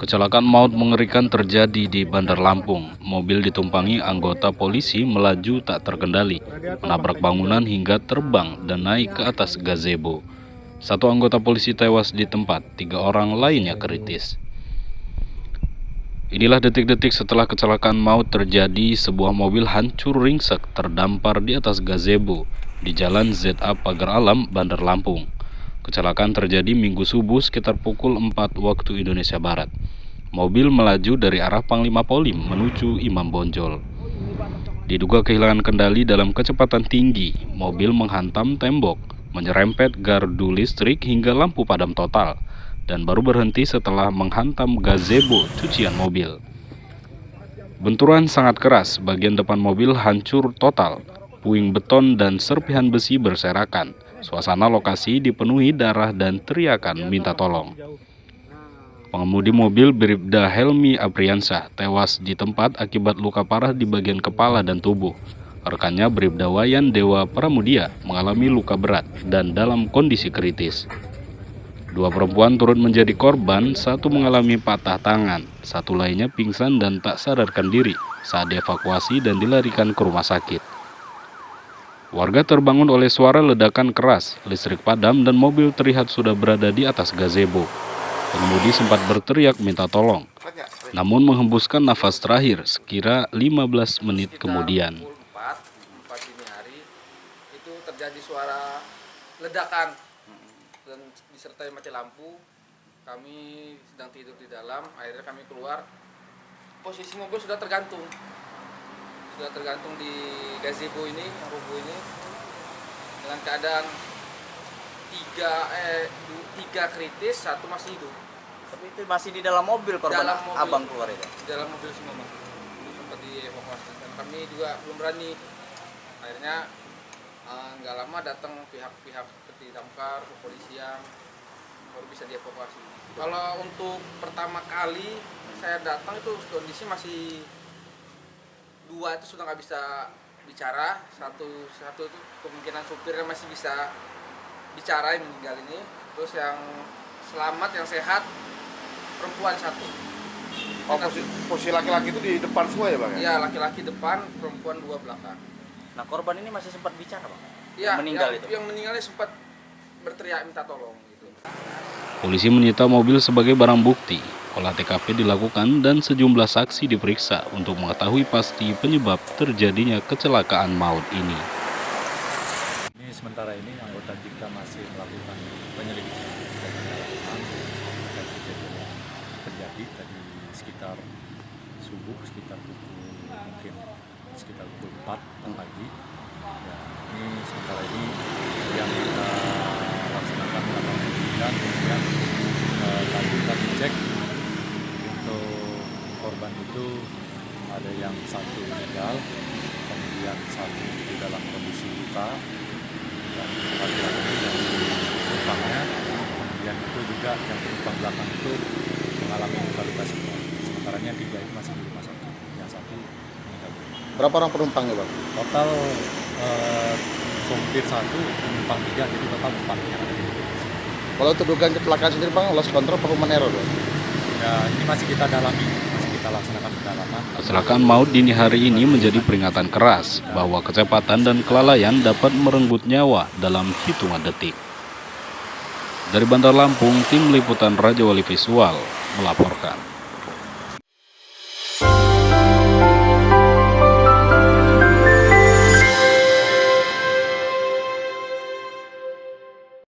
Kecelakaan maut mengerikan terjadi di Bandar Lampung. Mobil ditumpangi anggota polisi melaju tak terkendali, menabrak bangunan hingga terbang dan naik ke atas gazebo. Satu anggota polisi tewas di tempat, 3 orang lainnya kritis. Inilah detik-detik setelah kecelakaan maut terjadi, sebuah mobil hancur ringsek terdampar di atas gazebo di Jalan ZA Pagar Alam, Bandar Lampung. Kecelakaan terjadi Minggu subuh sekitar pukul 4 waktu Indonesia Barat. Mobil melaju dari arah Panglima Polim menuju Imam Bonjol. Diduga kehilangan kendali dalam kecepatan tinggi, mobil menghantam tembok, menyerempet gardu listrik hingga lampu padam total, dan baru berhenti setelah menghantam gazebo cucian mobil. Benturan sangat keras, bagian depan mobil hancur total, puing beton dan serpihan besi berserakan. Suasana lokasi dipenuhi darah dan teriakan minta tolong. Pengemudi mobil Bribda Helmi Apriansyah tewas di tempat akibat luka parah di bagian kepala dan tubuh. Rekannya Bribda Wayan Dewa Pramudia mengalami luka berat dan dalam kondisi kritis. 2 perempuan turut menjadi korban, satu mengalami patah tangan, satu lainnya pingsan dan tak sadarkan diri saat dievakuasi dan dilarikan ke rumah sakit. Warga terbangun oleh suara ledakan keras, listrik padam dan mobil terlihat sudah berada di atas gazebo. Pengemudi sempat berteriak minta tolong, namun menghembuskan nafas terakhir sekira 15 menit kemudian. Pukul 4 dini hari itu terjadi suara ledakan dan disertai mati lampu. Kami sedang tidur di dalam, akhirnya kami keluar. Posisi mobil sudah tergantung di gazebo ini, rubuh ini, dengan keadaan 3 kritis, 1 masih hidup. Tapi itu masih di dalam mobil korban Dalam mobil, abang keluar itu? Di dalam mobil semua, Bang. Sempat dievakuasi. Dan kami juga belum berani. Akhirnya nggak lama datang pihak-pihak seperti damkar, kepolisian, baru bisa dievakuasi. Kalau untuk pertama kali saya datang itu kondisi masih 2 itu sudah nggak bisa bicara, satu itu kemungkinan supirnya masih bisa bicara yang meninggal ini, terus yang selamat yang sehat perempuan 1. Oh, posisi laki-laki itu di depan semua ya, Bang? Iya, laki-laki depan, perempuan 2 belakang. Nah, korban ini masih sempat bicara, Bang? Iya, yang meninggal itu? Yang meninggalnya sempat berteriak minta tolong gitu. Polisi menyita mobil sebagai barang bukti. Olah TKP dilakukan dan sejumlah saksi diperiksa untuk mengetahui pasti penyebab terjadinya kecelakaan maut ini. Sementara ini anggota JIKA masih melakukan penyelidikan dan pendalaman terkait kejadian yang terjadi tadi sekitar subuh, sekitar pukul 4 pagi. Ya, ini sementara ini yang kita laksanakan melakukan penyelidikan, kemudian tadi kami cek untuk korban itu ada yang 1 meninggal, kemudian 1 di dalam kondisi luka, dan laki-laki yang penumpangnya, kemudian itu juga yang penumpang belakang itu mengalami luka-luka semua. Sementaranya 3 itu masih di rumah sakit, yang 1 meninggal. Berapa orang penumpangnya, Bang? Total sopir 1, penumpang 3, jadi total 4 yang ada di sini. Kalau untuk dugaan kecelakaan sendiri, Bang, lost control atau human error, Bang? Ya, ini masih kita dalami, masih kita laksanakan pendalaman. Kecelakaan maut dini hari ini menjadi peringatan keras bahwa kecepatan dan kelalaian dapat merenggut nyawa dalam hitungan detik. Dari Bandar Lampung, tim liputan Raja Wali Visual melaporkan.